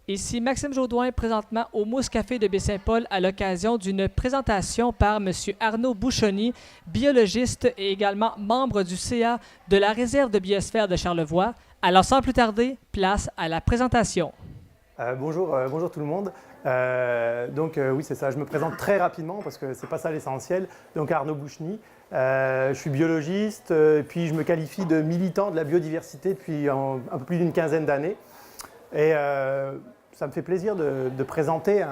Ici Maxime Jaudoin, présentement au Mousse Café de Baie-Saint-Paul à l'occasion d'une présentation par M. Arnaud Bouchonny, biologiste et également membre du CA de la réserve de biosphère de Charlevoix. Alors sans plus tarder, place à la présentation. Bonjour tout le monde. Oui, c'est ça, je me présente très rapidement parce que ce n'est pas ça l'essentiel. Donc Arnaud Bouchonny, je suis biologiste et puis je me qualifie de militant de la biodiversité depuis un peu plus d'une quinzaine d'années. Et ça me fait plaisir de présenter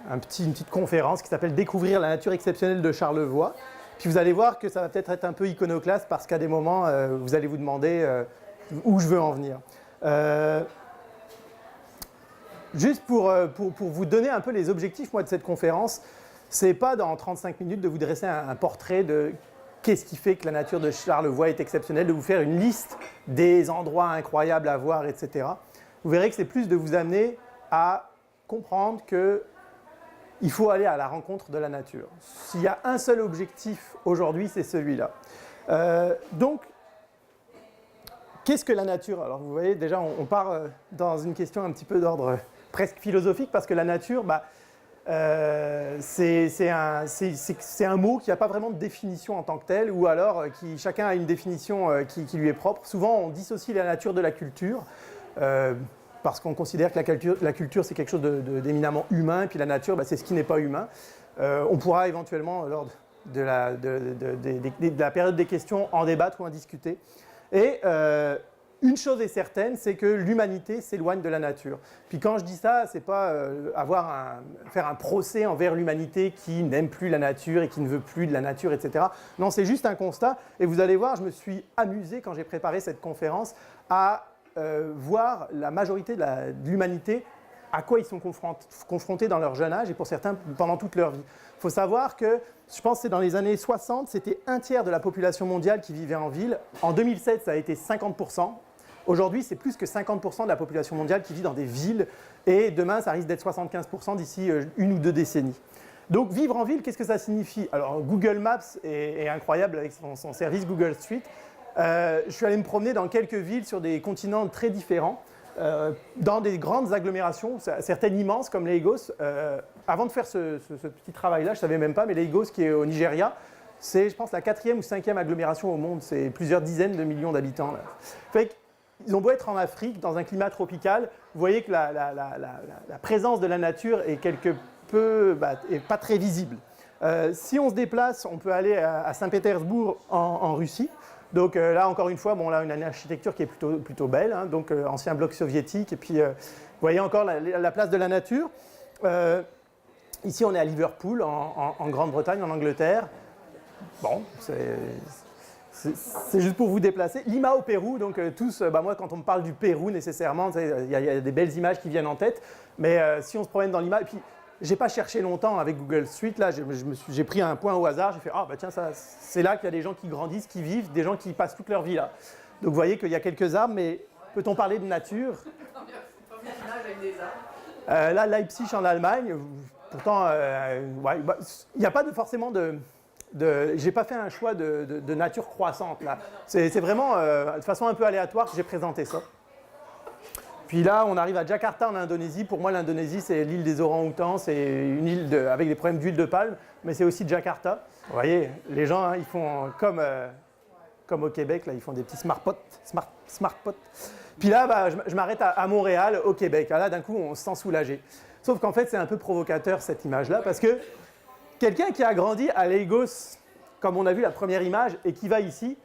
une petite conférence qui s'appelle « Découvrir la nature exceptionnelle de Charlevoix ». Puis vous allez voir que ça va peut-être être un peu iconoclaste parce qu'à des moments, vous allez vous demander où je veux en venir. Juste pour vous donner un peu les objectifs de cette conférence, ce n'est pas dans 35 minutes de vous dresser un portrait de qu'est-ce qui fait que la nature de Charlevoix est exceptionnelle, de vous faire une liste des endroits incroyables à voir, etc. Vous verrez que c'est plus de vous amener à comprendre qu'il faut aller à la rencontre de la nature. S'il y a un seul objectif aujourd'hui, c'est celui-là. Donc, qu'est-ce que la nature? Alors vous voyez, déjà on part dans une question un petit peu d'ordre presque philosophique parce que la nature, c'est un mot qui n'a pas vraiment de définition en tant que tel, ou alors chacun a une définition qui lui est propre. Souvent, on dissocie la nature de la culture, parce qu'on considère que la culture, c'est quelque chose d'éminemment humain, et puis la nature, c'est ce qui n'est pas humain. On pourra éventuellement, lors de la période des questions, en débattre ou en discuter. Et une chose est certaine, c'est que l'humanité s'éloigne de la nature. Puis quand je dis ça, c'est pas faire un procès envers l'humanité qui n'aime plus la nature et qui ne veut plus de la nature, etc. Non, c'est juste un constat. Et vous allez voir, je me suis amusé quand j'ai préparé cette conférence à voir la majorité de l'humanité à quoi ils sont confrontés dans leur jeune âge et pour certains pendant toute leur vie. Il faut savoir que, je pense que c'est dans les années 60, c'était un tiers de la population mondiale qui vivait en ville. En 2007, ça a été 50%. Aujourd'hui, c'est plus que 50% de la population mondiale qui vit dans des villes. Et demain, ça risque d'être 75% d'ici une ou deux décennies. Donc, vivre en ville, qu'est-ce que ça signifie? Alors, Google Maps est incroyable avec son service Google Street. Je suis allé me promener dans quelques villes sur des continents très différents. Dans des grandes agglomérations, certaines immenses comme Lagos. Avant de faire ce petit travail-là, je ne savais même pas, mais Lagos, qui est au Nigeria, c'est, je pense, la 4e ou 5e agglomération au monde. C'est plusieurs dizaines de millions d'habitants. Ils ont beau être en Afrique, dans un climat tropical, vous voyez que la présence de la nature est quelque peu, est pas très visible. Si on se déplace, on peut aller à Saint-Pétersbourg en Russie. Donc là, encore une fois, là, une architecture qui est plutôt belle, hein, donc ancien bloc soviétique. Et puis, vous voyez encore la place de la nature. Ici, on est à Liverpool, en Grande-Bretagne, en Angleterre. Bon, c'est juste pour vous déplacer. Lima au Pérou, donc tous, moi, quand on me parle du Pérou, nécessairement, il y a des belles images qui viennent en tête. Mais si on se promène dans Lima, et puis, j'ai pas cherché longtemps avec Google Street, là, j'ai pris un point au hasard, j'ai fait « Ah, tiens, c'est là qu'il y a des gens qui grandissent, qui vivent, des gens qui passent toute leur vie là. » Donc vous voyez qu'il y a quelques arbres, mais peut-on parler de nature? Combien d'images avec des arbres? Là, Leipzig en Allemagne, pourtant, il n'y a pas forcément j'ai pas fait un choix de nature croissante là. C'est vraiment de façon un peu aléatoire que j'ai présenté ça. Puis là, on arrive à Jakarta en Indonésie. Pour moi, l'Indonésie, c'est l'île des orang-outans. C'est une île avec des problèmes d'huile de palme, mais c'est aussi Jakarta. Vous voyez, les gens, hein, ils font comme au Québec, là, ils font des petits smart pots. Puis là, je m'arrête à Montréal, au Québec. Là, d'un coup, on se sent soulagé. Sauf qu'en fait, c'est un peu provocateur, cette image-là, parce que quelqu'un qui a grandi à Lagos, comme on a vu la première image, et qui va ici,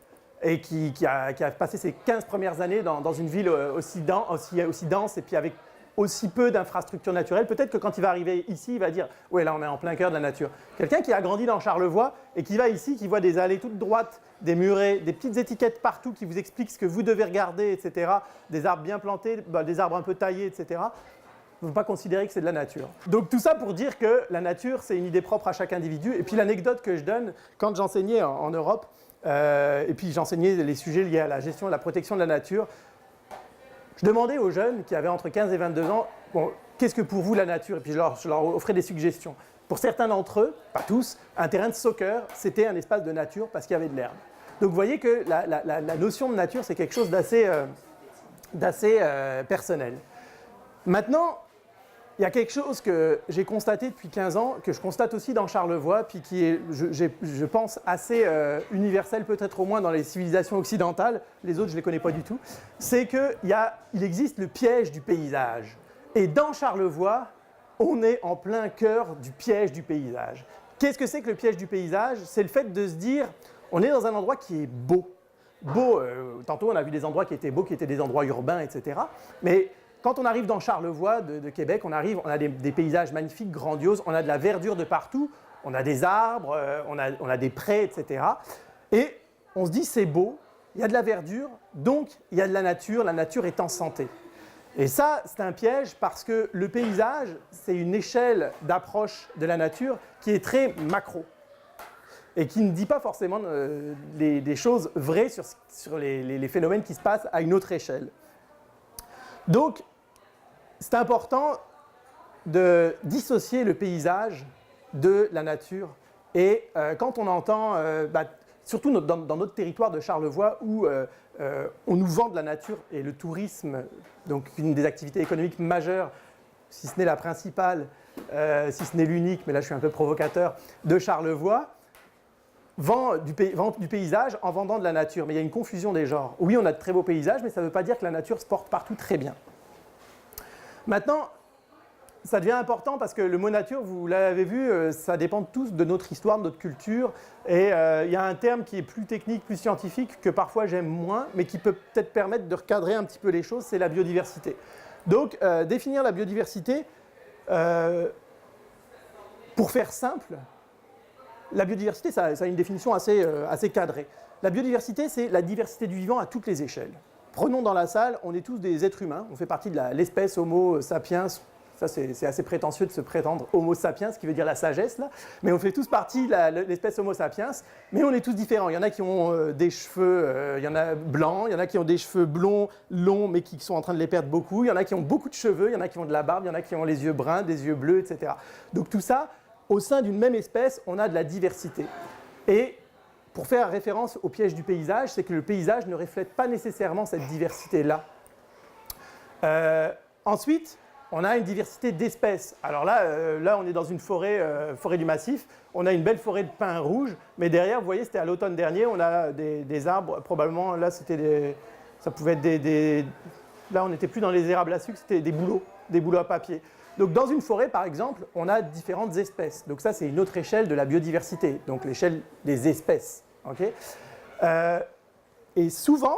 et qui a passé ses 15 premières années dans une ville aussi dense et puis avec aussi peu d'infrastructures naturelles, peut-être que quand il va arriver ici, il va dire « Ouais, là, on est en plein cœur de la nature ». Quelqu'un qui a grandi dans Charlevoix et qui va ici, qui voit des allées toutes droites, des murets, des petites étiquettes partout qui vous expliquent ce que vous devez regarder, etc., des arbres bien plantés, des arbres un peu taillés, etc., ne vont pas considérer que c'est de la nature. Donc tout ça pour dire que la nature, c'est une idée propre à chaque individu. Et puis l'anecdote que je donne, quand j'enseignais en Europe, et puis j'enseignais les sujets liés à la gestion et la protection de la nature, je demandais aux jeunes qui avaient entre 15 et 22 ans, bon, qu'est-ce que pour vous la nature? Et puis je leur offrais des suggestions. Pour certains d'entre eux, pas tous, un terrain de soccer, c'était un espace de nature parce qu'il y avait de l'herbe. Donc vous voyez que la notion de nature, c'est quelque chose d'assez personnel. Maintenant, il y a quelque chose que j'ai constaté depuis 15 ans, que je constate aussi dans Charlevoix, puis qui est, je pense, assez universel, peut-être au moins dans les civilisations occidentales, les autres je ne les connais pas du tout, c'est qu'il existe le piège du paysage. Et dans Charlevoix, on est en plein cœur du piège du paysage. Qu'est-ce que c'est que le piège du paysage? C'est le fait de se dire, on est dans un endroit qui est beau. Beau, tantôt on a vu des endroits qui étaient beaux, qui étaient des endroits urbains, etc. Mais quand on arrive dans Charlevoix de Québec, on a des paysages magnifiques, grandioses, on a de la verdure de partout, on a des arbres, on a des prés, etc. Et on se dit c'est beau, il y a de la verdure, donc il y a de la nature est en santé. Et ça, c'est un piège parce que le paysage, c'est une échelle d'approche de la nature qui est très macro et qui ne dit pas forcément des choses vraies sur les phénomènes qui se passent à une autre échelle. Donc, c'est important de dissocier le paysage de la nature. Et quand on entend, surtout dans notre territoire de Charlevoix, où on nous vend de la nature et le tourisme, donc une des activités économiques majeures, si ce n'est la principale, si ce n'est l'unique, mais là je suis un peu provocateur, de Charlevoix, vend du paysage en vendant de la nature. Mais il y a une confusion des genres. Oui, on a de très beaux paysages, mais ça ne veut pas dire que la nature se porte partout très bien. Maintenant, ça devient important parce que le mot nature, vous l'avez vu, ça dépend tous de notre histoire, de notre culture. Et il y a un terme qui est plus technique, plus scientifique, que parfois j'aime moins, mais qui peut peut-être permettre de recadrer un petit peu les choses, c'est la biodiversité. Donc, définir la biodiversité, pour faire simple, la biodiversité, ça a une définition assez cadrée. La biodiversité, c'est la diversité du vivant à toutes les échelles. Prenons dans la salle, on est tous des êtres humains, on fait partie de l'espèce Homo sapiens. Ça, c'est assez prétentieux de se prétendre Homo sapiens, ce qui veut dire la sagesse, là. Mais on fait tous partie de l'espèce Homo sapiens, mais on est tous différents. Il y en a qui ont des cheveux, il y en a blancs, il y en a qui ont des cheveux blonds, longs, mais qui sont en train de les perdre beaucoup. Il y en a qui ont beaucoup de cheveux, il y en a qui ont de la barbe, il y en a qui ont les yeux bruns, des yeux bleus, etc. Donc tout ça, au sein d'une même espèce, on a de la diversité. Et pour faire référence au piège du paysage, c'est que le paysage ne reflète pas nécessairement cette diversité-là. Ensuite, on a une diversité d'espèces. Alors là, on est dans une forêt du massif. On a une belle forêt de pins rouges, mais derrière, vous voyez, c'était à l'automne dernier, on a des arbres, probablement, là, ça pouvait être là, on n'était plus dans les érables à sucre, c'était des bouleaux à papier. Donc dans une forêt, par exemple, on a différentes espèces. Donc ça, c'est une autre échelle de la biodiversité, donc l'échelle des espèces. Okay, et souvent,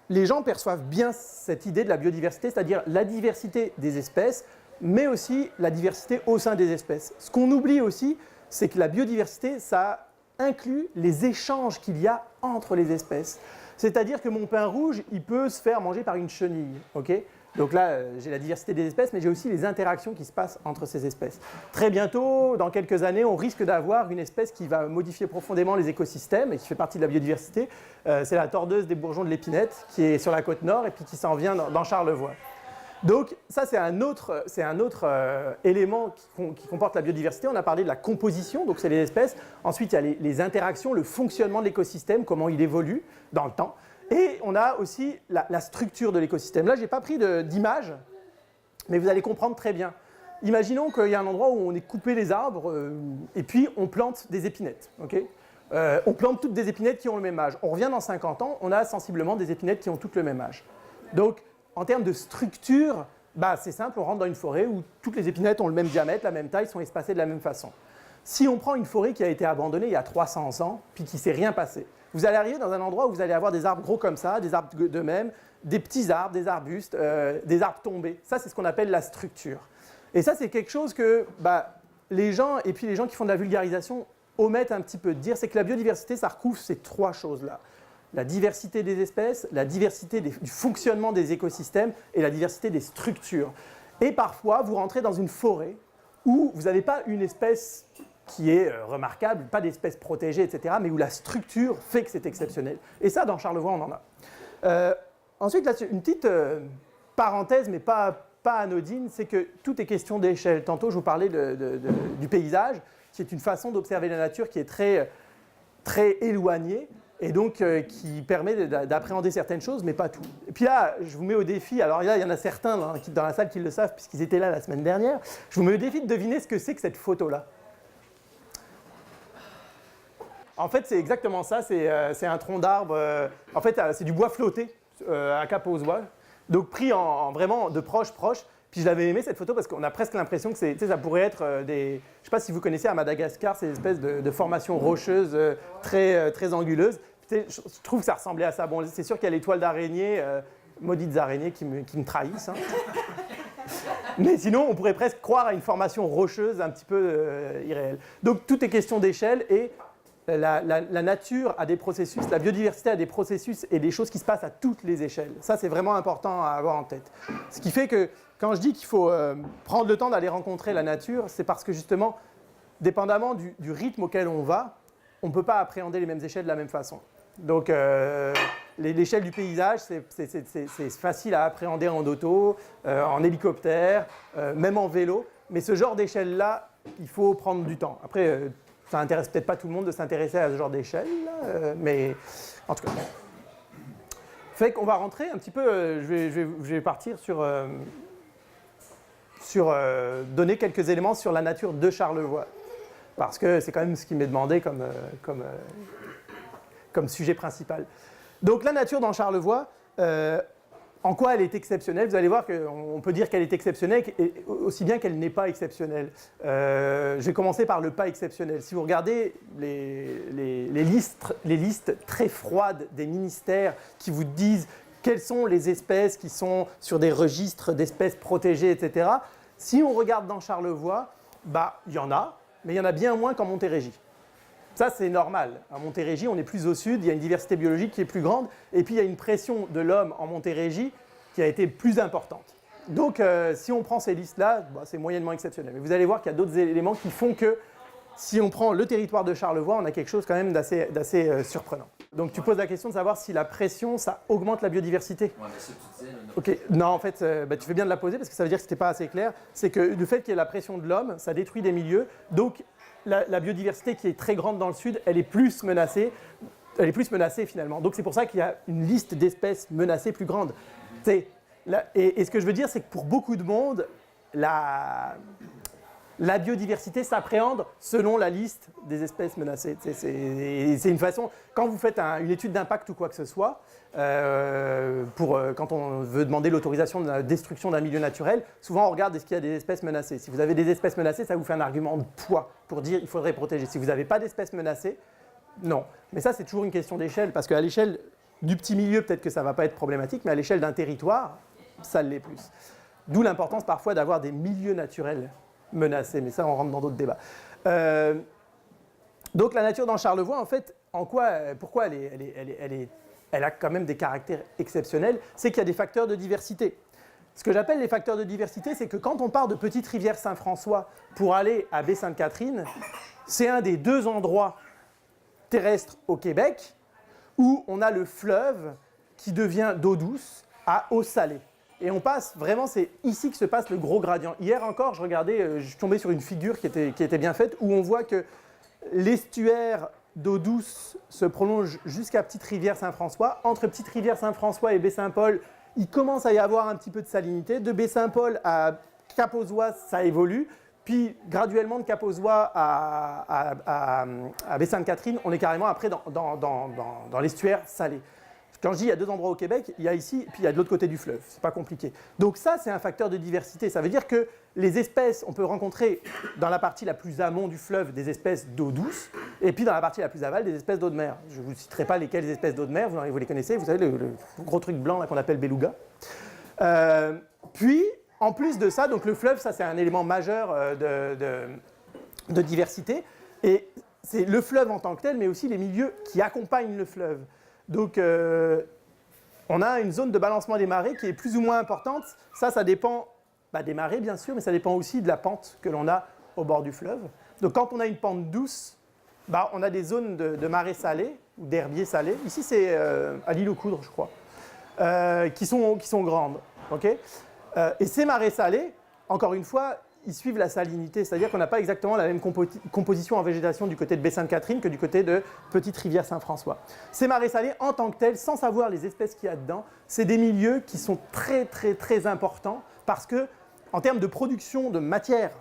les gens perçoivent bien cette idée de la biodiversité, c'est-à-dire la diversité des espèces, mais aussi la diversité au sein des espèces. Ce qu'on oublie aussi, c'est que la biodiversité, ça inclut les échanges qu'il y a entre les espèces. C'est-à-dire que mon pin rouge, il peut se faire manger par une chenille. Okay, donc là, j'ai la diversité des espèces, mais j'ai aussi les interactions qui se passent entre ces espèces. Très bientôt, dans quelques années, on risque d'avoir une espèce qui va modifier profondément les écosystèmes et qui fait partie de la biodiversité. C'est la tordeuse des bourgeons de l'épinette, qui est sur la côte nord et puis qui s'en vient dans Charlevoix. Donc ça, c'est un autre élément qui comporte la biodiversité. On a parlé de la composition, donc c'est les espèces. Ensuite, il y a les interactions, le fonctionnement de l'écosystème, comment il évolue dans le temps. Et on a aussi la structure de l'écosystème. Là, je n'ai pas pris d'image, mais vous allez comprendre très bien. Imaginons qu'il y a un endroit où on est coupé les arbres et puis on plante des épinettes. Okay, on plante toutes des épinettes qui ont le même âge. On revient dans 50 ans, on a sensiblement des épinettes qui ont toutes le même âge. Donc, en termes de structure, c'est simple, on rentre dans une forêt où toutes les épinettes ont le même diamètre, la même taille, sont espacées de la même façon. Si on prend une forêt qui a été abandonnée il y a 300 ans, puis qu'il ne s'est rien passé, vous allez arriver dans un endroit où vous allez avoir des arbres gros comme ça, des arbres de même, des petits arbres, des arbustes, des arbres tombés. Ça, c'est ce qu'on appelle la structure. Et ça, c'est quelque chose que les gens, et puis les gens qui font de la vulgarisation, omettent un petit peu de dire, c'est que la biodiversité, ça recouvre ces trois choses-là. La diversité des espèces, la diversité du fonctionnement des écosystèmes et la diversité des structures. Et parfois, vous rentrez dans une forêt où vous n'avez pas une espèce qui est remarquable, pas d'espèce protégée, etc., mais où la structure fait que c'est exceptionnel. Et ça, dans Charlevoix, on en a. Ensuite, là, une petite parenthèse, mais pas anodine, c'est que tout est question d'échelle. Tantôt, je vous parlais du paysage, qui est une façon d'observer la nature qui est très, très éloignée. et donc qui permet d'appréhender certaines choses, mais pas tout. Et puis là, je vous mets au défi, alors là, il y en a certains dans la salle qui le savent, puisqu'ils étaient là la semaine dernière, je vous mets au défi de deviner ce que c'est que cette photo-là. En fait, c'est exactement ça, c'est un tronc d'arbre, en fait, c'est du bois flotté à Cap aux Oies, donc pris vraiment de proche. Puis je l'avais aimé cette photo parce qu'on a presque l'impression que ça pourrait être des... Je ne sais pas si vous connaissez à Madagascar, ces espèces de formations rocheuses très anguleuses. Je trouve que ça ressemblait à ça. Bon, c'est sûr qu'il y a les toiles d'araignées, maudites araignées qui me trahissent. Hein. Mais sinon, on pourrait presque croire à une formation rocheuse un petit peu irréelle. Donc tout est question d'échelle et la nature a des processus, la biodiversité a des processus et des choses qui se passent à toutes les échelles. Ça, c'est vraiment important à avoir en tête. Ce qui fait que quand je dis qu'il faut prendre le temps d'aller rencontrer la nature, c'est parce que justement, dépendamment du rythme auquel on va, on ne peut pas appréhender les mêmes échelles de la même façon. Donc, l'échelle du paysage, c'est facile à appréhender en auto, en hélicoptère, même en vélo. Mais ce genre d'échelle-là, il faut prendre du temps. Après, ça n'intéresse peut-être pas tout le monde de s'intéresser à ce genre d'échelle, mais en tout cas. Fait qu'on va rentrer un petit peu, je vais partir sur donner quelques éléments sur la nature de Charlevoix. Parce que c'est quand même ce qui m'est demandé comme sujet principal. Donc la nature dans Charlevoix, en quoi elle est exceptionnelle? Vous allez voir qu'on peut dire qu'elle est exceptionnelle aussi bien qu'elle n'est pas exceptionnelle. Je vais commencer par le pas exceptionnel. Si vous regardez les listes très froides des ministères qui vous disent quelles sont les espèces qui sont sur des registres d'espèces protégées, etc. Si on regarde dans Charlevoix, il y en a, mais il y en a bien moins qu'en Montérégie. Ça, c'est normal. À Montérégie, on est plus au sud, il y a une diversité biologique qui est plus grande, et puis il y a une pression de l'homme en Montérégie qui a été plus importante. Donc, si on prend ces listes-là, c'est moyennement exceptionnel. Mais vous allez voir qu'il y a d'autres éléments qui font que, si on prend le territoire de Charlevoix, on a quelque chose quand même d'assez surprenant. Donc, tu poses la question de savoir si la pression, ça augmente la biodiversité. Ouais, mais ce que tu disais, ok, non, en fait, tu fais bien de la poser parce que ça veut dire que ce n'était pas assez clair. C'est que le fait qu'il y ait la pression de l'homme, ça détruit des milieux. Donc, la biodiversité qui est très grande dans le sud, elle est plus menacée finalement. Donc c'est pour ça qu'il y a une liste d'espèces menacées plus grande. Et ce que je veux dire, c'est que pour beaucoup de monde, la biodiversité s'appréhende selon la liste des espèces menacées. C'est une façon, quand vous faites une étude d'impact ou quoi que ce soit, quand on veut demander l'autorisation de la destruction d'un milieu naturel, souvent on regarde est-ce qu'il y a des espèces menacées. Si vous avez des espèces menacées, ça vous fait un argument de poids pour dire qu'il faudrait protéger. Si vous n'avez pas d'espèces menacées, non. Mais ça, c'est toujours une question d'échelle, parce qu'à l'échelle du petit milieu, peut-être que ça ne va pas être problématique, mais à l'échelle d'un territoire, ça l'est plus. D'où l'importance parfois d'avoir des milieux naturels menacés, mais ça, on rentre dans d'autres débats. Donc la nature dans Charlevoix, en fait, pourquoi elle a quand même des caractères exceptionnels, c'est qu'il y a des facteurs de diversité. Ce que j'appelle les facteurs de diversité, c'est que quand on part de Petite Rivière Saint-François pour aller à Baie-Sainte-Catherine, c'est un des 2 endroits terrestres au Québec où on a le fleuve qui devient d'eau douce à eau salée. Et on passe, vraiment, c'est ici que se passe le gros gradient. Hier encore, je suis tombé sur une figure qui était bien faite, où on voit que l'estuaire d'eau douce se prolonge jusqu'à Petite Rivière Saint-François. Entre Petite Rivière Saint-François et Baie-Saint-Paul, il commence à y avoir un petit peu de salinité. De Baie-Saint-Paul à Cap aux Oies, ça évolue. Puis graduellement, de Cap aux Oies à Baie-Sainte-Catherine, on est carrément après dans l'estuaire salé. Quand je dis il y a 2 endroits au Québec, il y a ici, puis il y a de l'autre côté du fleuve. C'est pas compliqué. Donc ça, c'est un facteur de diversité. Ça veut dire que les espèces, on peut rencontrer dans la partie la plus amont du fleuve des espèces d'eau douce, et puis dans la partie la plus aval des espèces d'eau de mer. Je ne vous citerai pas lesquelles espèces d'eau de mer, vous les connaissez, vous savez, le gros truc blanc là, qu'on appelle beluga. Puis, en plus de ça, donc le fleuve, ça c'est un élément majeur de diversité. Et c'est le fleuve en tant que tel, mais aussi les milieux qui accompagnent le fleuve. Donc, on a une zone de balancement des marées qui est plus ou moins importante. Ça dépend des marées, bien sûr, mais ça dépend aussi de la pente que l'on a au bord du fleuve. Donc, quand on a une pente douce, on a des zones de marées salées, ou d'herbiers salés. Ici, c'est à l'île aux Coudres, je crois, qui sont grandes. Okay, et ces marées salées, encore une fois, ils suivent la salinité, c'est-à-dire qu'on n'a pas exactement la même composition en végétation du côté de Baie-Sainte-Catherine que du côté de Petite Rivière Saint-François. Ces marais salés, en tant que tels, sans savoir les espèces qu'il y a dedans, c'est des milieux qui sont très très très importants parce que, en termes de production de matière,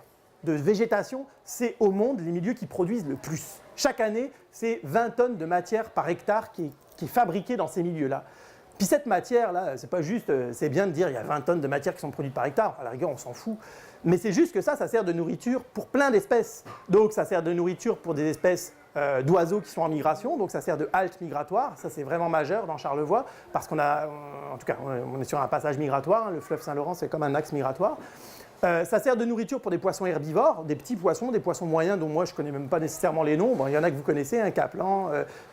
de végétation, c'est au monde les milieux qui produisent le plus. Chaque année, c'est 20 tonnes de matière par hectare qui est fabriquée dans ces milieux-là. Puis cette matière-là, c'est pas juste, c'est bien de dire il y a 20 tonnes de matière qui sont produites par hectare, à la rigueur on s'en fout, mais c'est juste que ça sert de nourriture pour plein d'espèces. Donc ça sert de nourriture pour des espèces d'oiseaux qui sont en migration, donc ça sert de halte migratoire, ça c'est vraiment majeur dans Charlevoix, parce qu'on a, en tout cas on est sur un passage migratoire, hein, le fleuve Saint-Laurent c'est comme un axe migratoire. Ça sert de nourriture pour des poissons herbivores, des petits poissons, des poissons moyens dont moi je ne connais même pas nécessairement les noms. Bon, il y en a que vous connaissez, un caplan,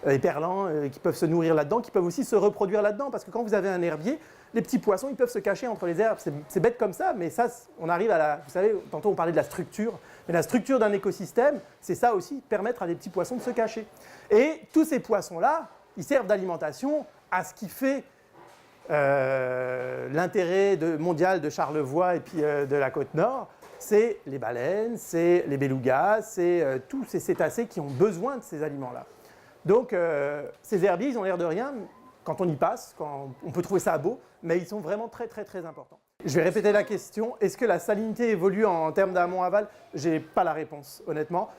éperlan, qui peuvent se nourrir là-dedans, qui peuvent aussi se reproduire là-dedans. Parce que quand vous avez un herbier, les petits poissons, ils peuvent se cacher entre les herbes. C'est bête comme ça, mais ça, on arrive à la... Vous savez, tantôt on parlait de la structure. Mais la structure d'un écosystème, c'est ça aussi, permettre à des petits poissons de se cacher. Et tous ces poissons-là, ils servent d'alimentation à ce qui fait... l'intérêt mondial de Charlevoix et puis de la Côte-Nord, c'est les baleines, c'est les belugas, c'est tous ces cétacés qui ont besoin de ces aliments-là. Donc ces herbiers, ils ont l'air de rien quand on y passe, on peut trouver ça beau, mais ils sont vraiment très très très importants. Je vais répéter la question, est-ce que la salinité évolue en termes d'amont-aval? Je n'ai pas la réponse, honnêtement.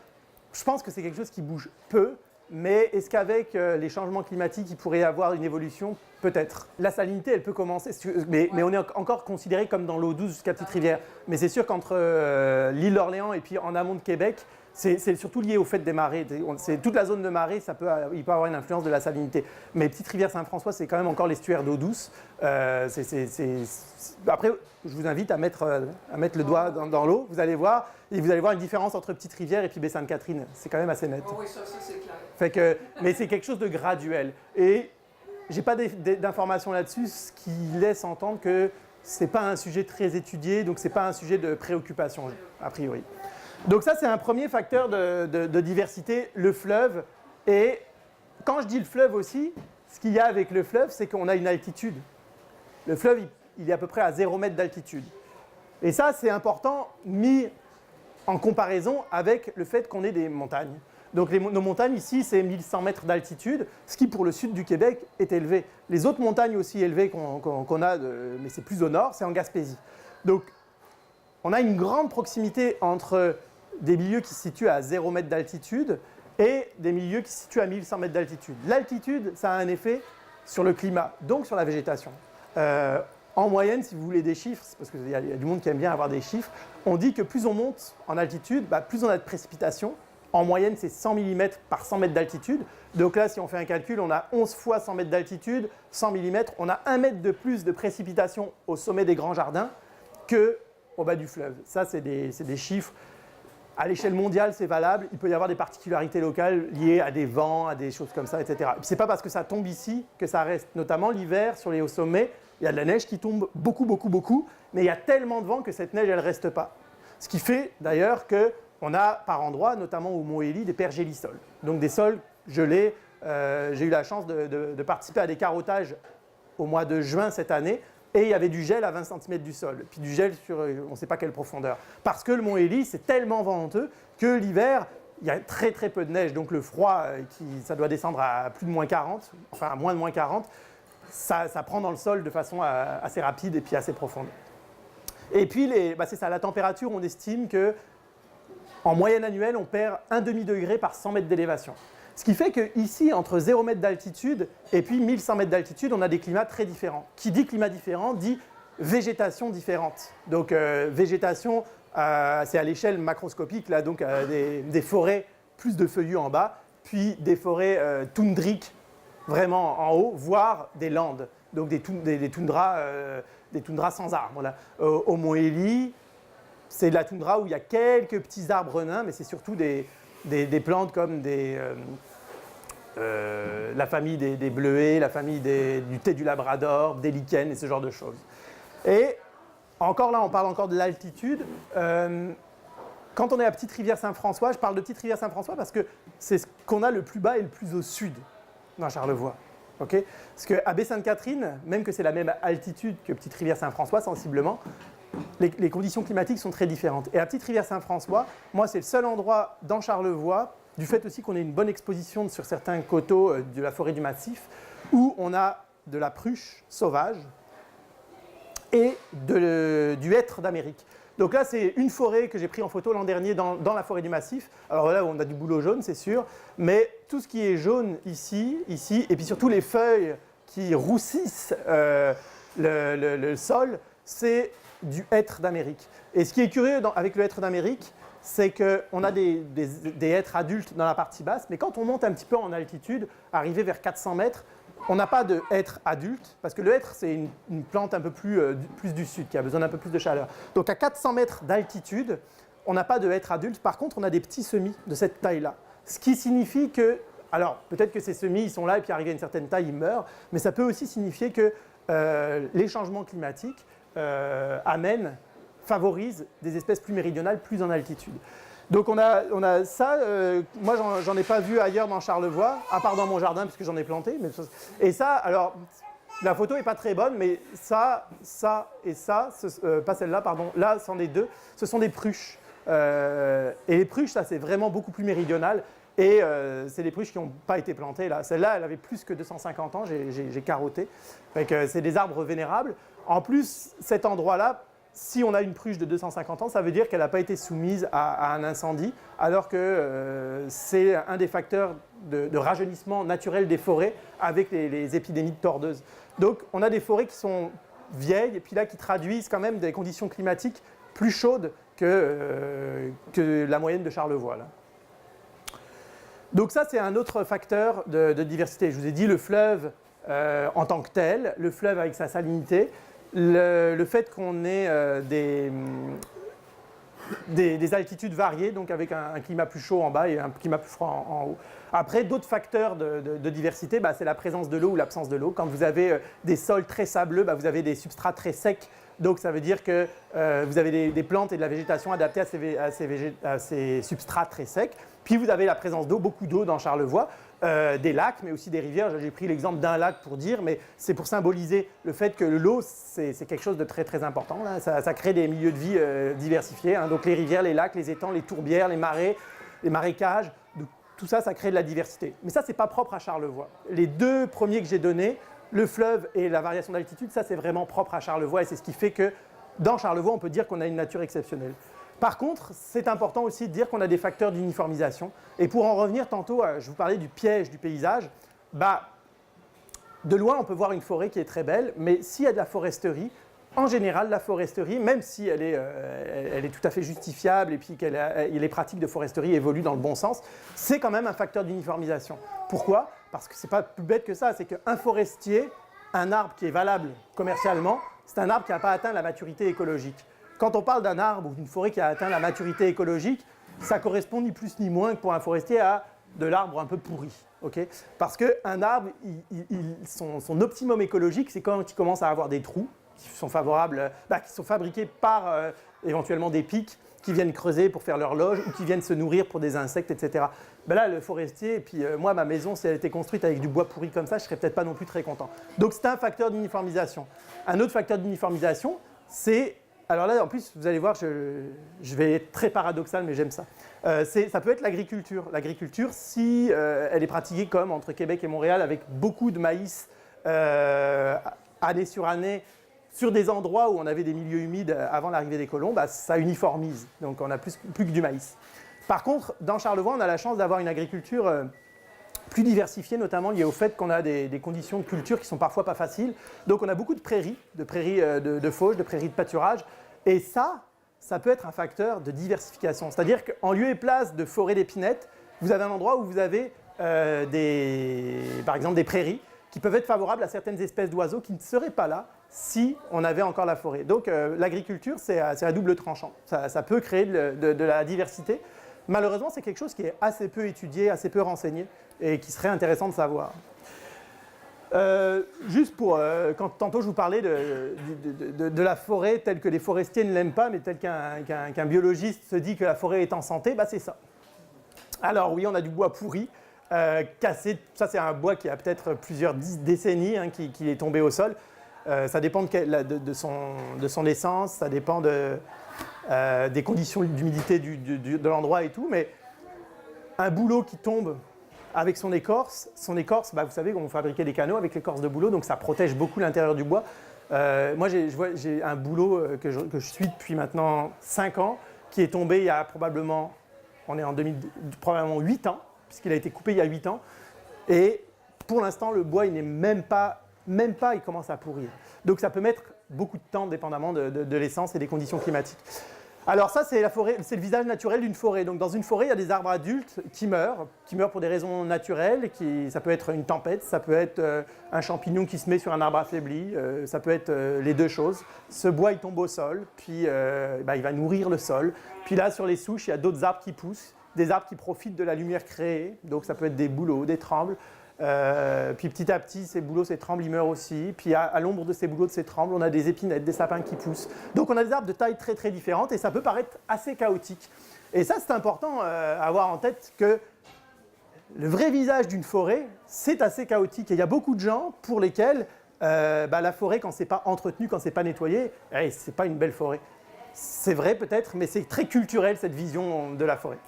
Je pense que c'est quelque chose qui bouge peu, mais est-ce qu'avec les changements climatiques, il pourrait y avoir une évolution? Peut-être. La salinité, elle peut commencer, mais on est encore considéré comme dans l'eau douce jusqu'à Petite-Rivière. Mais c'est sûr qu'entre l'île d'Orléans et puis en amont de Québec, c'est surtout lié au fait des marées. Toute la zone de marée, il peut avoir une influence de la salinité. Mais Petite-Rivière Saint-François, c'est quand même encore l'estuaire d'eau douce. Après, je vous invite à mettre le doigt dans l'eau, vous allez voir, et vous allez voir une différence entre Petite-Rivière et puis Baie-Sainte-Catherine. C'est quand même assez net. Oh oui, ça c'est clair. Mais c'est quelque chose de graduel. Et je n'ai pas d'informations là-dessus, ce qui laisse entendre que ce n'est pas un sujet très étudié, donc ce n'est pas un sujet de préoccupation, a priori. Donc ça, c'est un premier facteur de diversité, le fleuve. Et quand je dis le fleuve aussi, ce qu'il y a avec le fleuve, c'est qu'on a une altitude. Le fleuve, il est à peu près à 0 mètre d'altitude. Et ça, c'est important, mis en comparaison avec le fait qu'on ait des montagnes. Donc nos montagnes ici, c'est 1100 mètres d'altitude, ce qui pour le sud du Québec est élevé. Les autres montagnes aussi élevées qu'on a, mais c'est plus au nord, c'est en Gaspésie. Donc on a une grande proximité entre des milieux qui se situent à 0 mètre d'altitude et des milieux qui se situent à 1100 mètres d'altitude. L'altitude, ça a un effet sur le climat, donc sur la végétation. En moyenne, si vous voulez des chiffres, parce qu'il y a du monde qui aime bien avoir des chiffres, on dit que plus on monte en altitude, plus on a de précipitations. En moyenne, c'est 100 mm par 100 mètres d'altitude. Donc là, si on fait un calcul, on a 11 fois 100 mètres d'altitude, 100 mm. On a 1 mètre de plus de précipitation au sommet des grands jardins qu'au bas du fleuve. Ça, c'est des chiffres. À l'échelle mondiale, c'est valable. Il peut y avoir des particularités locales liées à des vents, à des choses comme ça, etc. Ce n'est pas parce que ça tombe ici que ça reste. Notamment l'hiver, sur les hauts sommets, il y a de la neige qui tombe beaucoup, beaucoup, beaucoup. Mais il y a tellement de vent que cette neige, elle ne reste pas. Ce qui fait d'ailleurs qu'on a par endroits, notamment au Mont Élie, des pergélisols. Donc des sols gelés. J'ai eu la chance de participer à des carottages au mois de juin cette année. Et il y avait du gel à 20 cm du sol, puis du gel sur on ne sait pas quelle profondeur. Parce que le Mont Élie, c'est tellement venteux que l'hiver, il y a très très peu de neige. Donc le froid, ça doit descendre à plus de moins 40, enfin à moins de moins 40, ça prend dans le sol de façon assez rapide et puis assez profonde. Et puis, c'est ça, la température, on estime qu'en moyenne annuelle, on perd 1 demi-degré par 100 mètres d'élévation. Ce qui fait qu'ici, entre 0 mètre d'altitude et puis 1100 mètres d'altitude, on a des climats très différents. Qui dit climat différent dit végétation différente. Donc végétation, c'est à l'échelle macroscopique, là, donc des forêts plus de feuillus en bas, puis des forêts toundriques vraiment en haut, voire des landes, donc des toundras sans arbres. Voilà. Au Mont Élie, c'est de la toundra où il y a quelques petits arbres nains, mais c'est surtout des plantes comme la famille des bleuets, la famille du thé du Labrador, des lichens et ce genre de choses. Et encore là, on parle encore de l'altitude. Quand on est à Petite-Rivière Saint-François, je parle de Petite-Rivière Saint-François parce que c'est ce qu'on a le plus bas et le plus au sud dans Charlevoix. Okay, parce qu'à Baie-Sainte-Catherine, même que c'est la même altitude que Petite-Rivière Saint-François, sensiblement, les conditions climatiques sont très différentes. Et la petite rivière Saint-François, moi, c'est le seul endroit dans Charlevoix, du fait aussi qu'on ait une bonne exposition sur certains coteaux de la forêt du Massif, où on a de la pruche sauvage et du hêtre d'Amérique. Donc là, c'est une forêt que j'ai pris en photo l'an dernier dans la forêt du Massif. Alors là, on a du bouleau jaune, c'est sûr, mais tout ce qui est jaune ici, et puis surtout les feuilles qui roussissent le sol, c'est du hêtre d'Amérique. Et ce qui est curieux avec le hêtre d'Amérique, c'est qu'on a des hêtres adultes dans la partie basse, mais quand on monte un petit peu en altitude, arrivé vers 400 mètres, on n'a pas de hêtre adulte, parce que le hêtre, c'est une plante un peu plus du sud, qui a besoin d'un peu plus de chaleur. Donc à 400 mètres d'altitude, on n'a pas de hêtre adulte. Par contre, on a des petits semis de cette taille-là. Ce qui signifie que, alors peut-être que ces semis, ils sont là et puis arrivés à une certaine taille, ils meurent, mais ça peut aussi signifier que les changements climatiques favorisent des espèces plus méridionales, plus en altitude. Donc on a ça, moi j'en ai pas vu ailleurs dans Charlevoix, à part dans mon jardin puisque j'en ai planté. Et ça, alors la photo n'est pas très bonne, mais ça et ça, pas celle-là, pardon, là c'en est deux, ce sont des pruches. Et les pruches, ça c'est vraiment beaucoup plus méridional. Et c'est des pruches qui n'ont pas été plantées là. Celle-là, elle avait plus que 250 ans, j'ai carotté. C'est des arbres vénérables. En plus, cet endroit-là, si on a une pruche de 250 ans, ça veut dire qu'elle n'a pas été soumise à un incendie, alors que c'est un des facteurs de rajeunissement naturel des forêts avec les épidémies de tordeuses. Donc on a des forêts qui sont vieilles et puis là qui traduisent quand même des conditions climatiques plus chaudes que la moyenne de Charlevoix. Là. Donc ça, c'est un autre facteur de diversité. Je vous ai dit le fleuve en tant que tel, le fleuve avec sa salinité, le fait qu'on ait des altitudes variées, donc avec un climat plus chaud en bas et un climat plus froid en haut. Après, d'autres facteurs de diversité, c'est la présence de l'eau ou l'absence de l'eau. Quand vous avez des sols très sableux, vous avez des substrats très secs. Donc ça veut dire que vous avez des plantes et de la végétation adaptées à ces substrats très secs. Puis vous avez la présence d'eau, beaucoup d'eau dans Charlevoix, des lacs, mais aussi des rivières. J'ai pris l'exemple d'un lac pour dire, mais c'est pour symboliser le fait que l'eau, c'est quelque chose de très très important. Là. Ça crée des milieux de vie diversifiés. Hein. Donc les rivières, les lacs, les étangs, les tourbières, les marais, les marécages, tout ça, ça crée de la diversité. Mais ça, ce n'est pas propre à Charlevoix. Les deux premiers que j'ai donnés, le fleuve et la variation d'altitude, ça c'est vraiment propre à Charlevoix et c'est ce qui fait que dans Charlevoix, on peut dire qu'on a une nature exceptionnelle. Par contre, c'est important aussi de dire qu'on a des facteurs d'uniformisation. Et pour en revenir tantôt, je vous parlais du piège du paysage. De loin, on peut voir une forêt qui est très belle, mais s'il y a de la foresterie, en général, la foresterie, même si elle est tout à fait justifiable et puis les pratiques de foresterie évoluent dans le bon sens, c'est quand même un facteur d'uniformisation. Pourquoi ? Parce que ce n'est pas plus bête que ça, c'est qu'un forestier, un arbre qui est valable commercialement, c'est un arbre qui n'a pas atteint la maturité écologique. Quand on parle d'un arbre ou d'une forêt qui a atteint la maturité écologique, ça correspond ni plus ni moins que pour un forestier à de l'arbre un peu pourri. Okay ? Parce qu'un arbre, son optimum écologique, c'est quand il commence à avoir des trous qui sont favorables, qui sont fabriqués par éventuellement des pics qui viennent creuser pour faire leur loge ou qui viennent se nourrir pour des insectes, etc. Là, le forestier, et puis moi, ma maison, si elle était construite avec du bois pourri comme ça, je ne serais peut-être pas non plus très content. Donc, c'est un facteur d'uniformisation. Un autre facteur d'uniformisation, c'est... Alors là, en plus, vous allez voir, je vais être très paradoxal, mais j'aime ça. Ça peut être l'agriculture. L'agriculture, si elle est pratiquée comme entre Québec et Montréal, avec beaucoup de maïs année sur année, sur des endroits où on avait des milieux humides avant l'arrivée des colons, ça uniformise. Donc on a plus que du maïs. Par contre, dans Charlevoix, on a la chance d'avoir une agriculture plus diversifiée, notamment liée au fait qu'on a des conditions de culture qui sont parfois pas faciles. Donc on a beaucoup de prairies de fauche, de prairies de pâturage. Et ça peut être un facteur de diversification. C'est-à-dire qu'en lieu et place de forêts d'épinettes, vous avez un endroit où vous avez par exemple des prairies qui peuvent être favorables à certaines espèces d'oiseaux qui ne seraient pas là si on avait encore la forêt. Donc l'agriculture, c'est à double tranchant. Ça peut créer de la diversité. Malheureusement, c'est quelque chose qui est assez peu étudié, assez peu renseigné et qui serait intéressant de savoir. Juste pour, quand tantôt je vous parlais de la forêt telle que les forestiers ne l'aiment pas, mais telle qu'un biologiste se dit que la forêt est en santé, c'est ça. Alors oui, on a du bois pourri, cassé. Ça, c'est un bois qui a peut-être plusieurs décennies qui est tombé au sol. Ça dépend de son essence, ça dépend des conditions d'humidité de l'endroit et tout. Mais un bouleau qui tombe avec son écorce, vous savez, on fabriquait des canaux avec l'écorce de bouleau, donc ça protège beaucoup l'intérieur du bois. Moi, j'ai un bouleau que je suis depuis maintenant 5 ans, qui est tombé il y a probablement 8 ans, puisqu'il a été coupé il y a 8 ans. Et pour l'instant, le bois, il n'est même pas, il commence à pourrir. Donc ça peut mettre beaucoup de temps, dépendamment de l'essence et des conditions climatiques. Alors ça, c'est la forêt, c'est le visage naturel d'une forêt. Donc dans une forêt, il y a des arbres adultes qui meurent pour des raisons naturelles. Ça peut être une tempête, ça peut être un champignon qui se met sur un arbre affaibli, ça peut être les deux choses. Ce bois, il tombe au sol, puis il va nourrir le sol. Puis là, sur les souches, il y a d'autres arbres qui poussent, des arbres qui profitent de la lumière créée. Donc ça peut être des bouleaux, des trembles. Puis petit à petit, ces bouleaux, ces trembles, ils meurent aussi. Puis à l'ombre de ces bouleaux, de ces trembles, on a des épinettes, des sapins qui poussent. Donc on a des arbres de tailles très très différentes et ça peut paraître assez chaotique. Et ça, c'est important à avoir en tête que le vrai visage d'une forêt, c'est assez chaotique. Et il y a beaucoup de gens pour lesquels la forêt, quand c'est pas entretenu, quand c'est pas nettoyé, c'est pas une belle forêt. C'est vrai peut-être, mais c'est très culturel cette vision de la forêt.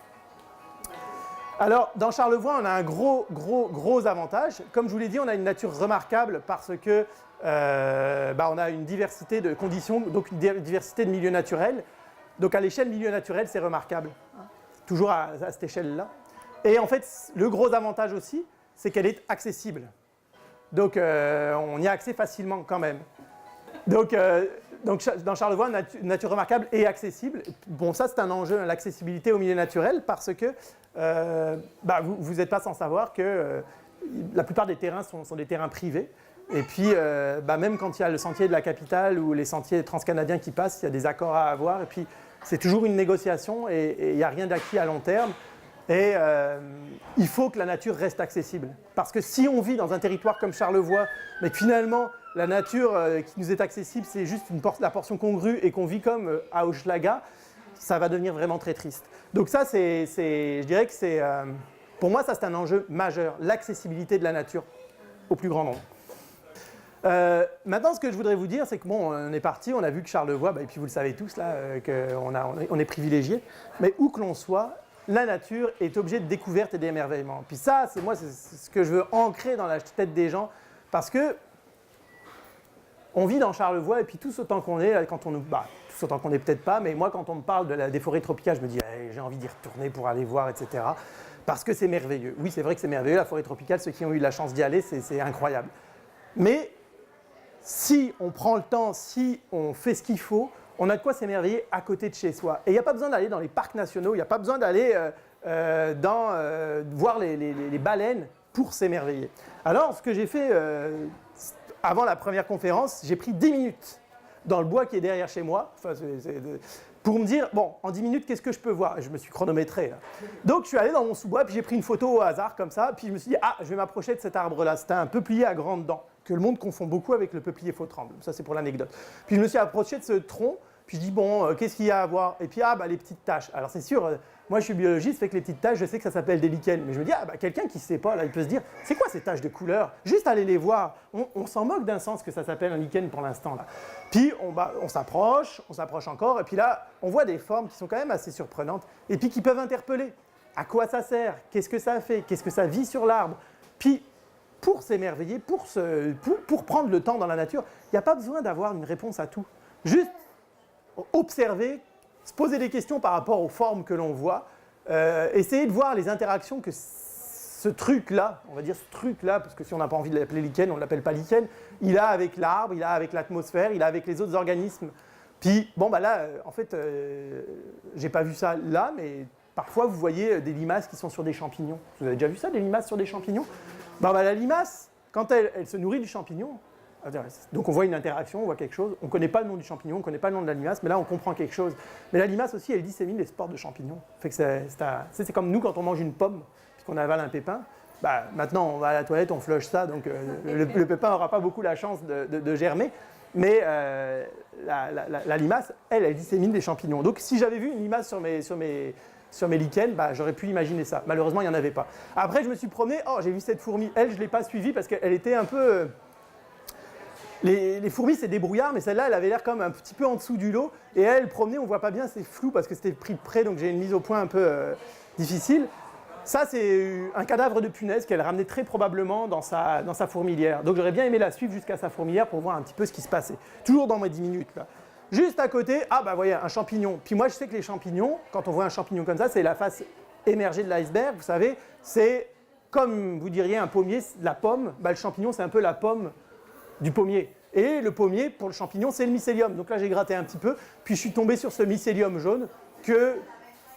Alors, dans Charlevoix, on a un gros avantage. Comme je vous l'ai dit, on a une nature remarquable parce que on a une diversité de conditions, donc une diversité de milieux naturels. Donc à l'échelle milieu naturel, c'est remarquable, toujours à cette échelle-là. Et en fait, le gros avantage aussi, c'est qu'elle est accessible. Donc on y a accès facilement quand même. Donc dans Charlevoix, une nature remarquable et accessible. Bon, ça c'est un enjeu, l'accessibilité au milieu naturel, parce que vous n'êtes pas sans savoir que la plupart des terrains sont des terrains privés. Et puis, même quand il y a le sentier de la capitale ou les sentiers transcanadiens qui passent, il y a des accords à avoir. Et puis, c'est toujours une négociation et il n'y a rien d'acquis à long terme. Et il faut que la nature reste accessible. Parce que si on vit dans un territoire comme Charlevoix, mais que finalement, la nature qui nous est accessible, c'est juste la portion congrue et qu'on vit comme à Hochelaga, ça va devenir vraiment très triste. Donc ça, je dirais que c'est, pour moi, ça c'est un enjeu majeur, l'accessibilité de la nature au plus grand nombre. Maintenant, ce que je voudrais vous dire, c'est que bon, on est parti, on a vu que Charlevoix, et puis vous le savez tous là, qu'on est privilégié, mais où que l'on soit, la nature est objet de découverte et d'émerveillement. Puis ça, c'est ce que je veux ancrer dans la tête des gens, parce que on vit dans Charlevoix, et puis tous autant qu'on est, tous autant qu'on est peut-être pas, mais moi, quand on me parle des forêts tropicales, je me dis, j'ai envie d'y retourner pour aller voir, etc. Parce que c'est merveilleux. Oui, c'est vrai que c'est merveilleux, la forêt tropicale, ceux qui ont eu la chance d'y aller, c'est incroyable. Mais si on prend le temps, si on fait ce qu'il faut, on a de quoi s'émerveiller à côté de chez soi. Et il n'y a pas besoin d'aller dans les parcs nationaux, il n'y a pas besoin d'aller voir les baleines pour s'émerveiller. Alors, ce que j'ai fait avant la première conférence, j'ai pris 10 minutes dans le bois qui est derrière chez moi, pour me dire, bon, en 10 minutes, qu'est-ce que je peux voir? Et je me suis chronométré. Là. Donc, je suis allé dans mon sous-bois, puis j'ai pris une photo au hasard, comme ça, puis je me suis dit, je vais m'approcher de cet arbre-là. C'était un peuplier à grandes dents, que le monde confond beaucoup avec le peuplier faux-tremble. Ça, c'est pour l'anecdote. Puis je me suis approché de ce tronc, puis je dis, bon, qu'est-ce qu'il y a à voir? Et puis, les petites taches. Alors, c'est sûr, moi, je suis biologiste, fait que les petites taches, je sais que ça s'appelle des lichens. Mais je me dis, quelqu'un qui ne sait pas, là, il peut se dire, c'est quoi ces taches de couleur? Juste aller les voir. On s'en moque d'un sens que ça s'appelle un lichen pour l'instant, là. Puis, on s'approche encore, et puis là, on voit des formes qui sont quand même assez surprenantes, et puis qui peuvent interpeller. À quoi ça sert? Qu'est-ce que ça fait? Qu'est-ce que ça vit sur l'arbre? Puis, pour s'émerveiller, pour prendre le temps dans la nature, il n'y a pas besoin d'avoir une réponse à tout. Juste observer, se poser des questions par rapport aux formes que l'on voit, essayer de voir les interactions que ce truc-là, on va dire ce truc-là, parce que si on n'a pas envie de l'appeler lichen, on ne l'appelle pas lichen, il a avec l'arbre, il a avec l'atmosphère, il a avec les autres organismes. Puis, là, en fait, j'ai pas vu ça là, mais parfois vous voyez des limaces qui sont sur des champignons. Vous avez déjà vu ça, des limaces sur des champignons? La limace, quand elle se nourrit du champignon, donc on voit une interaction, on voit quelque chose, on ne connaît pas le nom du champignon, on ne connaît pas le nom de la limace, mais là on comprend quelque chose. Mais la limace aussi, elle dissémine les spores de champignons. Fait que c'est comme nous quand on mange une pomme, puis qu'on avale un pépin, maintenant on va à la toilette, on flush ça, donc le pépin n'aura pas beaucoup la chance de germer, mais la limace, elle dissémine des champignons. Donc si j'avais vu une limace sur mes lichens, j'aurais pu imaginer ça. Malheureusement, il n'y en avait pas. Après, je me suis promené, j'ai vu cette fourmi. Elle, je ne l'ai pas suivie parce qu'elle était un peu... Les fourmis, c'est des brouillards, mais celle-là, elle avait l'air comme un petit peu en dessous du lot. Et elle, promenée, on ne voit pas bien, c'est flou parce que c'était pris de près, donc j'ai une mise au point un peu difficile. Ça, c'est un cadavre de punaise qu'elle ramenait très probablement dans sa fourmilière. Donc j'aurais bien aimé la suivre jusqu'à sa fourmilière pour voir un petit peu ce qui se passait. Toujours dans mes 10 minutes, là. Juste à côté, ah bah voyez, un champignon. Puis moi, je sais que les champignons, quand on voit un champignon comme ça, c'est la face émergée de l'iceberg. Vous savez, c'est comme vous diriez un pommier, la pomme. Bah, le champignon, c'est un peu la pomme du pommier. Et le pommier, pour le champignon, c'est le mycélium. Donc là, j'ai gratté un petit peu, puis je suis tombé sur ce mycélium jaune que,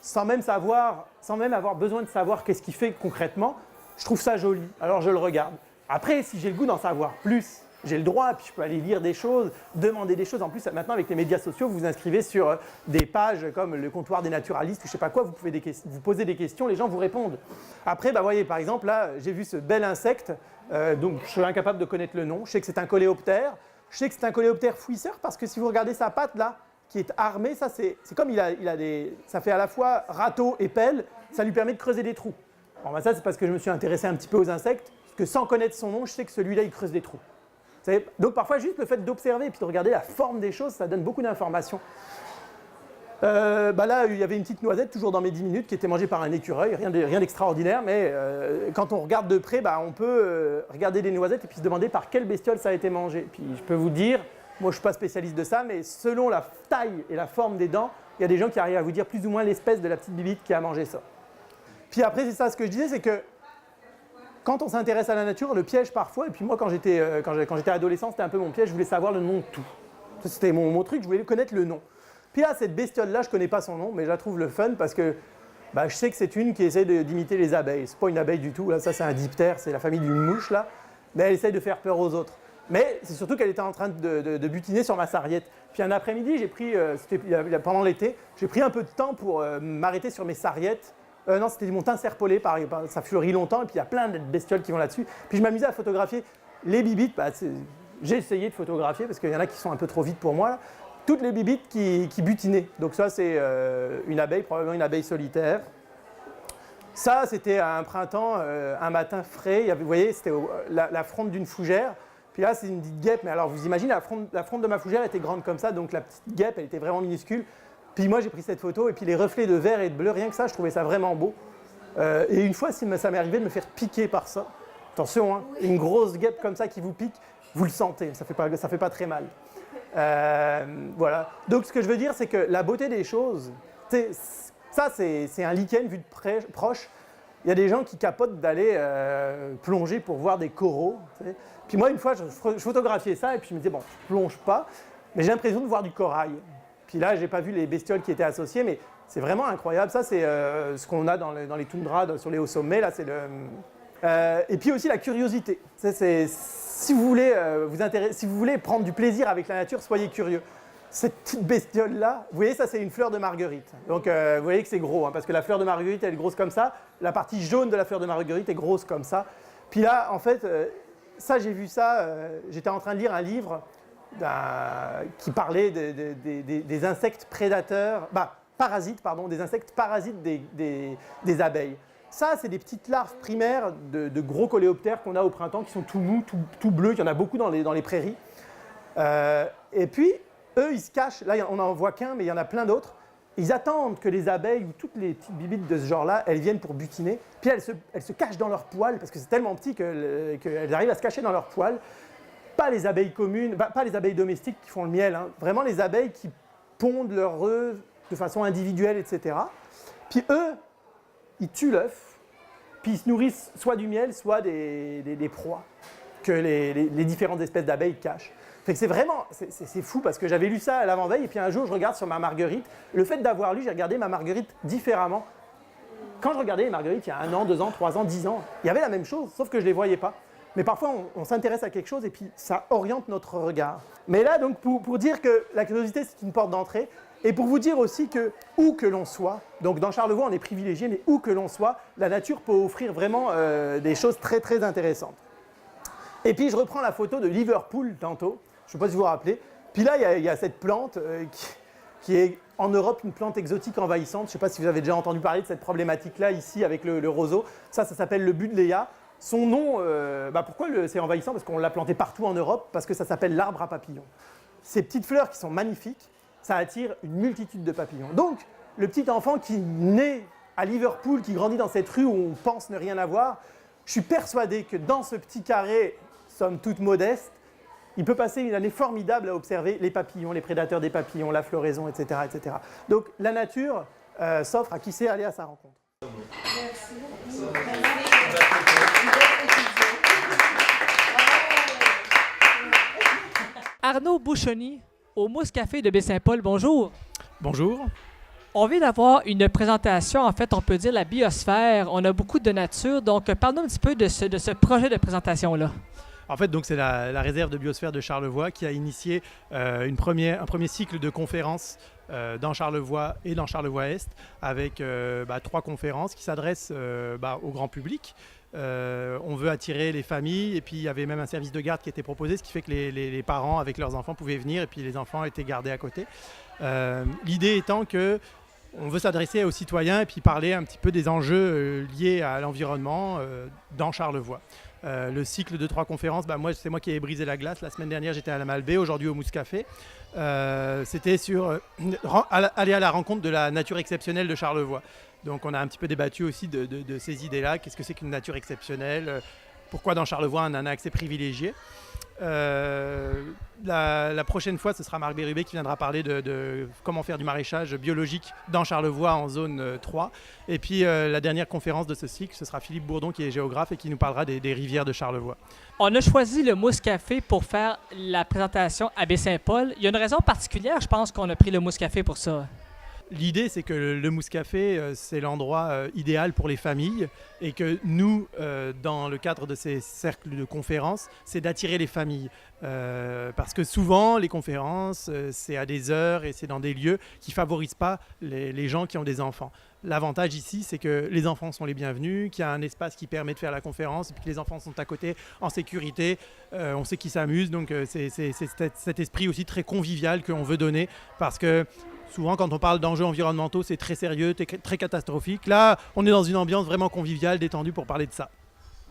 sans même avoir besoin de savoir qu'est-ce qu'il fait concrètement, je trouve ça joli. Alors je le regarde. Après, si j'ai le goût d'en savoir plus, j'ai le droit, puis je peux aller lire des choses, demander des choses. En plus, maintenant, avec les médias sociaux, vous vous inscrivez sur des pages comme le comptoir des naturalistes, ou je sais pas quoi, vous pouvez vous poser des questions, les gens vous répondent. Après, bah, voyez, par exemple, là, j'ai vu ce bel insecte, donc je suis incapable de connaître le nom. Je sais que c'est un coléoptère. Je sais que c'est un coléoptère fouisseur parce que si vous regardez sa patte, là, qui est armée, ça, c'est comme ça fait à la fois râteau et pelle, ça lui permet de creuser des trous. Bon, bah, ça, c'est parce que je me suis intéressé un petit peu aux insectes, parce que sans connaître son nom, je sais que celui-là, il creuse des trous. Donc parfois, juste le fait d'observer et puis de regarder la forme des choses, ça donne beaucoup d'informations. Bah là, il y avait une petite noisette, toujours dans mes 10 minutes, qui était mangée par un écureuil, rien d'extraordinaire, mais quand on regarde de près, bah, on peut regarder les noisettes et puis se demander par quelle bestiole ça a été mangé. Puis je peux vous dire, moi je ne suis pas spécialiste de ça, mais selon la taille et la forme des dents, il y a des gens qui arrivent à vous dire plus ou moins l'espèce de la petite bibite qui a mangé ça. Puis après, c'est ça, ce que je disais, c'est que quand on s'intéresse à la nature, le piège parfois, et puis moi quand j'étais adolescent, c'était un peu mon piège, je voulais savoir le nom de tout. C'était mon truc, je voulais connaître le nom. Puis là, cette bestiole-là, je ne connais pas son nom, mais je la trouve le fun parce que bah, je sais que c'est une qui essaie d'imiter les abeilles. Ce n'est pas une abeille du tout, là, ça c'est un diptère, c'est la famille d'une mouche, là, mais elle essaie de faire peur aux autres. Mais c'est surtout qu'elle était en train de butiner sur ma sarriette. Puis un après-midi, j'ai pris, pendant l'été, j'ai pris un peu de temps pour m'arrêter sur mes sarriettes. Non, c'était mon thym serpolé, ça fleurit longtemps, et puis il y a plein de bestioles qui vont là-dessus. Puis je m'amusais à photographier les bibites. Bah, j'ai essayé de photographier, parce qu'il y en a qui sont un peu trop vite pour moi, là. Toutes les bibites qui butinaient. Donc ça, c'est une abeille, probablement une abeille solitaire. Ça, c'était un printemps, un matin frais. Vous voyez, c'était la fronde d'une fougère. Puis là, c'est une petite guêpe. Mais alors, vous imaginez, la fronde de ma fougère était grande comme ça. Donc la petite guêpe, elle était vraiment minuscule. Puis moi, j'ai pris cette photo. Et puis les reflets de vert et de bleu, rien que ça, je trouvais ça vraiment beau. Et une fois, ça m'est arrivé de me faire piquer par ça. Attention, hein, une grosse guêpe comme ça qui vous pique, vous le sentez. Ça fait pas très mal. Voilà. Donc ce que je veux dire, c'est que la beauté des choses, ça c'est un lichen vu de proche. Il y a des gens qui capotent d'aller plonger pour voir des coraux. Puis moi, une fois, je photographiais ça et puis je me disais, bon, je plonge pas, mais j'ai l'impression de voir du corail. Puis là, j'ai pas vu les bestioles qui étaient associées, mais c'est vraiment incroyable. Ça, c'est ce qu'on a dans les toundras, sur les hauts sommets. Là, c'est et puis aussi la curiosité. Si vous voulez prendre du plaisir avec la nature, soyez curieux. Cette petite bestiole-là, vous voyez, ça c'est une fleur de marguerite. Donc vous voyez que c'est gros, hein, parce que la fleur de marguerite, elle est grosse comme ça. La partie jaune de la fleur de marguerite est grosse comme ça. Puis là, en fait, ça j'ai vu ça, j'étais en train de lire un livre qui parlait des insectes prédateurs, parasites, pardon, des insectes parasites des abeilles. Ça, c'est des petites larves primaires de gros coléoptères qu'on a au printemps, qui sont tout mous, tout bleus. Il y en a beaucoup dans les prairies. Et puis, eux, ils se cachent. Là, on n'en voit qu'un, mais il y en a plein d'autres. Ils attendent que les abeilles ou toutes les petites bibites de ce genre-là, elles viennent pour butiner. Puis elles se cachent dans leurs poils, parce que c'est tellement petit qu'elles arrivent à se cacher dans leurs poils. Pas les abeilles communes, pas les abeilles domestiques qui font le miel. Hein. Vraiment les abeilles qui pondent leurs œufs de façon individuelle, etc. Puis eux, ils tuent l'œuf, puis ils se nourrissent soit du miel, soit des proies que les différentes espèces d'abeilles cachent. Fait que c'est fou parce que j'avais lu ça à l'avant-veille et puis un jour je regarde sur ma marguerite. Le fait d'avoir lu, j'ai regardé ma marguerite différemment. Quand je regardais les marguerites il y a 1 an, 2 ans, 3 ans, 10 ans, il y avait la même chose, sauf que je ne les voyais pas. Mais parfois on s'intéresse à quelque chose et puis ça oriente notre regard. Mais là donc pour dire que la curiosité c'est une porte d'entrée, et pour vous dire aussi que où que l'on soit, donc dans Charlevoix on est privilégié, mais où que l'on soit, la nature peut offrir vraiment des choses très très intéressantes. Et puis je reprends la photo de Liverpool tantôt, je ne sais pas si vous vous rappelez. Puis là il y a cette plante qui est en Europe une plante exotique envahissante. Je ne sais pas si vous avez déjà entendu parler de cette problématique-là ici avec le roseau. Ça s'appelle le buddleia. Son nom, pourquoi c'est envahissant? Parce qu'on l'a planté partout en Europe, parce que ça s'appelle l'arbre à papillons. Ces petites fleurs qui sont magnifiques, ça attire une multitude de papillons. Donc, le petit enfant qui naît à Liverpool, qui grandit dans cette rue où on pense ne rien avoir, je suis persuadé que dans ce petit carré, somme toute modeste, il peut passer une année formidable à observer les papillons, les prédateurs des papillons, la floraison, etc. etc. Donc, la nature s'offre à qui sait aller à sa rencontre. Merci. Arnaud Bouchony, au Mousse Café de Baie-Saint-Paul, bonjour. Bonjour. On vient d'avoir une présentation, en fait, on peut dire la biosphère. On a beaucoup de nature, donc parle-nous un petit peu de ce projet de présentation-là. En fait, donc c'est la réserve de biosphère de Charlevoix qui a initié un premier cycle de conférences dans Charlevoix et dans Charlevoix-Est avec 3 conférences qui s'adressent au grand public. On veut attirer les familles et puis il y avait même un service de garde qui était proposé, ce qui fait que les parents avec leurs enfants pouvaient venir et puis les enfants étaient gardés à côté. L'idée étant que on veut s'adresser aux citoyens et puis parler un petit peu des enjeux liés à l'environnement dans Charlevoix. Le cycle de 3 conférences, c'est moi qui ai brisé la glace. La semaine dernière, j'étais à la Malbaie, aujourd'hui au Mousse Café. C'était sur aller à la rencontre de la nature exceptionnelle de Charlevoix. Donc on a un petit peu débattu aussi de ces idées-là. Qu'est-ce que c'est qu'une nature exceptionnelle? Pourquoi dans Charlevoix on a un accès privilégié? La prochaine fois, ce sera Marc Bérubé qui viendra parler de comment faire du maraîchage biologique dans Charlevoix en zone 3. Et puis la dernière conférence de ce cycle, ce sera Philippe Bourdon qui est géographe et qui nous parlera des rivières de Charlevoix. On a choisi le Mousse Café pour faire la présentation à Baie-Saint-Paul. Il y a une raison particulière, je pense, qu'on a pris le Mousse Café pour ça. L'idée, c'est que le Mousse Café, c'est l'endroit idéal pour les familles et que nous, dans le cadre de ces cercles de conférences, c'est d'attirer les familles. Parce que souvent, les conférences, c'est à des heures et c'est dans des lieux qui ne favorisent pas les gens qui ont des enfants. L'avantage ici, c'est que les enfants sont les bienvenus, qu'il y a un espace qui permet de faire la conférence et puis que les enfants sont à côté en sécurité. On sait qu'ils s'amusent, donc c'est cet esprit aussi très convivial qu'on veut donner parce que souvent, quand on parle d'enjeux environnementaux, c'est très sérieux, très catastrophique. Là, on est dans une ambiance vraiment conviviale, détendue pour parler de ça.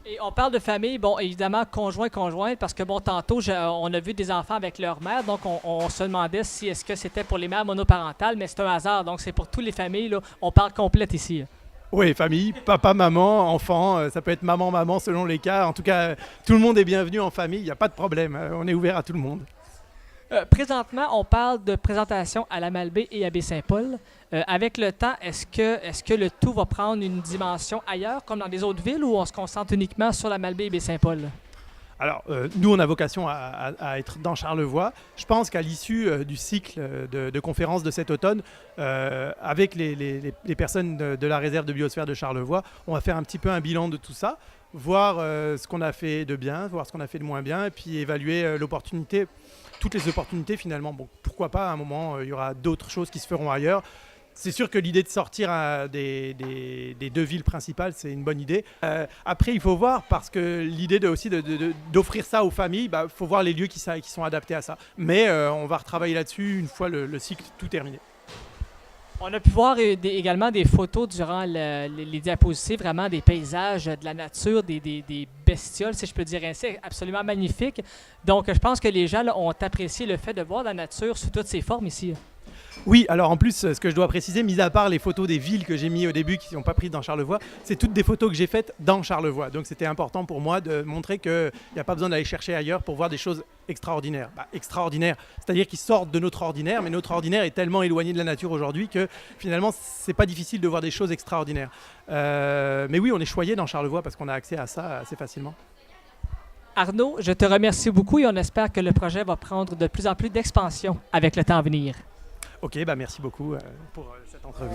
Et on parle de famille, bon, évidemment, conjoint, parce que, bon, tantôt, on a vu des enfants avec leur mère, donc on se demandait si est-ce que c'était pour les mères monoparentales, mais c'est un hasard, donc c'est pour toutes les familles, là. On parle complète ici. Oui, famille, papa, maman, enfant, ça peut être maman, selon les cas. En tout cas, tout le monde est bienvenu en famille, il n'y a pas de problème, on est ouvert à tout le monde. Présentement, on parle de présentation à la Malbaie et à Baie-Saint-Paul. Avec le temps, est-ce que le tout va prendre une dimension ailleurs, comme dans des autres villes, ou on se concentre uniquement sur la Malbaie et Baie-Saint-Paul? Alors, nous, on a vocation à être dans Charlevoix. Je pense qu'à l'issue du cycle de conférences de cet automne, avec les personnes de la réserve de biosphère de Charlevoix, on va faire un petit peu un bilan de tout ça, voir ce qu'on a fait de bien, voir ce qu'on a fait de moins bien, et puis évaluer toutes les opportunités finalement. Bon, pourquoi pas, à un moment, il y aura d'autres choses qui se feront ailleurs. C'est sûr que l'idée de sortir des 2 villes principales, c'est une bonne idée. Après, il faut voir, parce que l'idée d'offrir ça aux familles, il faut voir les lieux qui sont adaptés à ça. Mais on va retravailler là-dessus une fois le cycle tout terminé. On a pu voir également des photos durant les diapositives, vraiment des paysages, de la nature, des bestioles, si je peux dire ainsi, absolument magnifiques. Donc, je pense que les gens là, ont apprécié le fait de voir la nature sous toutes ses formes ici. Oui, alors en plus, ce que je dois préciser, mis à part les photos des villes que j'ai mis au début qui ne sont pas prises dans Charlevoix, c'est toutes des photos que j'ai faites dans Charlevoix. Donc c'était important pour moi de montrer qu'il n'y a pas besoin d'aller chercher ailleurs pour voir des choses extraordinaires. Extraordinaires, c'est-à-dire qui sortent de notre ordinaire, mais notre ordinaire est tellement éloigné de la nature aujourd'hui que finalement, c'est pas difficile de voir des choses extraordinaires. Mais oui, on est choyé dans Charlevoix parce qu'on a accès à ça assez facilement. Arnaud, je te remercie beaucoup et on espère que le projet va prendre de plus en plus d'expansion avec le temps à venir. Ok, merci beaucoup pour cette entrevue.